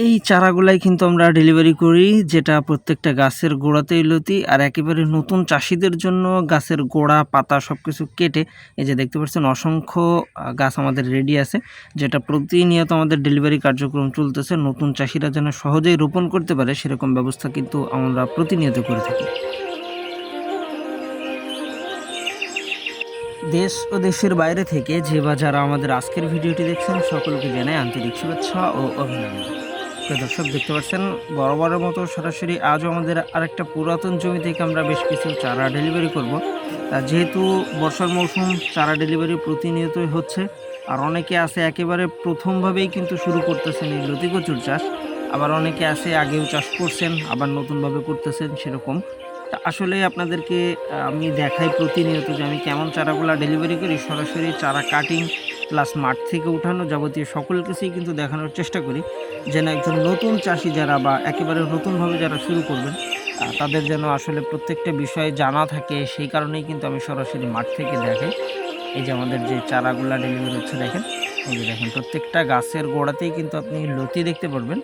এই চারাগুলাই কিন্তু আমরা ডেলিভারি করি, যেটা প্রত্যেকটা গাছের গোড়াতেই লতি আর একেবারে নতুন চাষিদের জন্য গাছের গোড়া পাতা সব কিছু কেটে এই যে দেখতে পাচ্ছেন অসংখ্য গাছ আমাদের রেডি আছে, যেটা প্রতিনিয়ত আমাদের ডেলিভারি কার্যক্রম চলতেছে। নতুন চাষিরা যেন সহজেই রোপণ করতে পারে সেরকম ব্যবস্থা কিন্তু আমরা প্রতিনিয়ত করে থাকি। দেশ ও দেশের বাইরে থেকে যে বা যারা আমাদের আজকের ভিডিওটি দেখছেন সকলকে জানাই আন্তরিক শুভেচ্ছা ও অভিনন্দন। দর্শক দেখতে পাচ্ছেন বরাবরের মতো সরাসরি আজও আমাদের আরেকটা পুরাতন জমি থেকে আমরা বেশ কিছু চারা ডেলিভারি করব। যেহেতু বর্ষার মৌসুম, চারা ডেলিভারি প্রতিনিয়তই হচ্ছে, আর অনেকে আছে একেবারে প্রথমভাবেই কিন্তু শুরু করতেছেন এই লতি কচুর চাষ, আবার অনেকে আছে আগেও চাষ করছেন আবার নতুনভাবে করতেছেন সেরকম। তা আসলে আপনাদেরকে আমি দেখাই প্রতিনিয়ত যে আমি কেমন চারাগুলা ডেলিভারি করি, সরাসরি চারা কাটিং প্লাস মাঠ থেকে উঠানো যাবতীয় সকল কিছুই কিন্তু দেখানোর চেষ্টা করি, যেন একজন নতুন চাষি যারা বা একেবারে নতুনভাবে যারা শুরু করবেন তাদের যেন আসলে প্রত্যেকটা বিষয়ে জানা থাকে। সেই কারণেই কিন্তু আমি সরাসরি মাঠ থেকে দেখাই। এই যে আমাদের যে চারাগুলা ডেলিভারি হচ্ছে দেখেন, এই যে দেখেন প্রত্যেকটা গাছের গোড়াতেই কিন্তু আপনি লতি দেখতে পারবেন।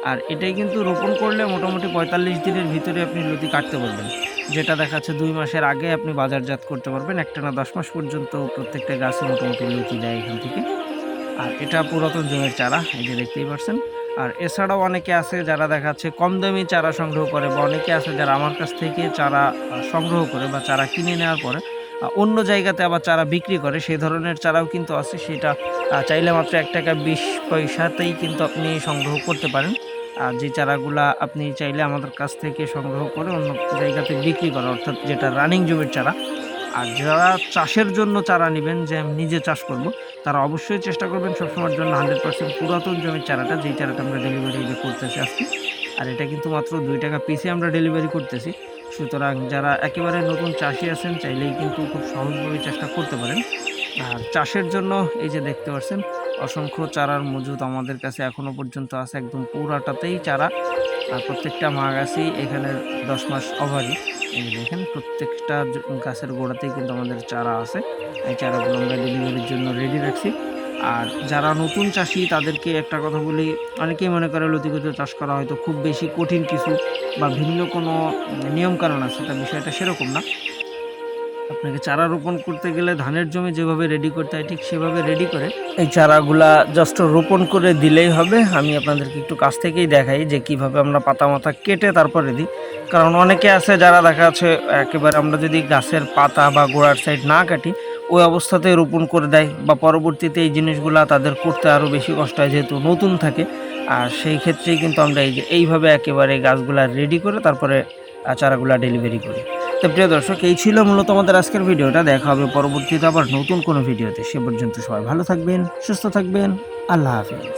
আর এটাই কিন্তু রোপণ করলে মোটামুটি ৪৫ দিনের ভিতরে আপনি লতি কাটতে পারবেন, যেটা দেখাচ্ছে ২ মাসের আগে আপনি বাজারজাত করতে পারবেন। একটানা ১০ মাস পর্যন্ত প্রত্যেকটা গাছে মোটামুটি লতি দেয় এখান থেকে। আর এটা পুরাতন জমির চারা, এই যে দেখতেই পাচ্ছেন। আর এছাড়াও অনেকে আছে যারা দেখাচ্ছে কম দামি চারা সংগ্রহ করে, বা অনেকে আছে যারা আমার কাছ থেকে চারা সংগ্রহ করে বা চারা কিনে নেওয়ার পরে অন্য জায়গাতে আবার চারা বিক্রি করে, সেই ধরনের চারাও কিন্তু আছে। সেটা চাইলে মাত্র ১ টাকা ২০ পয়সাতেই কিন্তু আপনি সংগ্রহ করতে পারেন। আর যে চারাগুলা আপনি চাইলে আমাদের কাছ থেকে সংগ্রহ করে অন্য জায়গাতে বিক্রি করা, অর্থাৎ যেটা রানিং জমির চারা। আর যারা চাষের জন্য চারা নেবেন, যে আমি নিজে চাষ করব, তারা অবশ্যই চেষ্টা করবেন সবসময়ের জন্য 100% পুরাতন জমির চারাটা, যেই চারাটা আমরা ডেলিভারি করতেছি আজকে। আর এটা কিন্তু মাত্র ২ টাকা পিসে আমরা ডেলিভারি করতেছি। সুতরাং যারা একেবারে নতুন চাষি আছেন চাইলেই কিন্তু খুব সহজভাবে চেষ্টা করতে পারেন। আর চাষের জন্য এই যে দেখতে পাচ্ছেন অসংখ্য চারার মজুদ আমাদের কাছে এখনো পর্যন্ত আছে, একদম পুরাটাতেই চারা। আর প্রত্যেকটা মা গাছই এখানে ১০ মাস ওভারই। এই যে দেখেন প্রত্যেকটা গাছের গোড়াতেই কিন্তু আমাদের চারা আছে। এই চারাগুলো আমরা ডেলিভারির জন্য রেডি রাখছি। আর যারা নতুন চাষি তাদেরকে একটা কথা বলি, অনেকেই মনে করে লতি কচু চাষ করা হয়তো খুব বেশি কঠিন কিছু বা ভিন্ন কোনো নিয়মকানুন আছে, তা বিষয়টা সেরকম না। আপনাকে চারা রোপণ করতে গেলে ধানের জমি যেভাবে রেডি করতে হয় ঠিক সেভাবে রেডি করে এই চারাগুলা জাস্ট রোপণ করে দিলেই হবে। আমি আপনাদেরকে একটু কাছ থেকেই দেখাই যে কিভাবে আমরা পাতা মাথা কেটে তারপরে দিই। কারণ অনেকে আছে যারা দেখা যাচ্ছে একেবারে আমরা যদি গাছের পাতা বা গোড়ার সাইড না কাটি ওই অবস্থাতেই রোপণ করে দেয়, বা পরবর্তীতে এই জিনিসগুলা তাদের করতে আরও বেশি কষ্ট হয় যেহেতু নতুন থাকে। আর সেই ক্ষেত্রেই কিন্তু আমরা এই যে এইভাবে একেবারে গাছগুলা রেডি করে তারপরে চারাগুলা ডেলিভারি করি। তো প্রিয় দর্শক, এই ছিল মূলত আমাদের আজকের ভিডিওটা। দেখা হবে পরবর্তীতে আবার নতুন কোনো ভিডিওতে। সে পর্যন্ত সবাই ভালো থাকবেন, সুস্থ থাকবেন। আল্লাহ হাফিজ।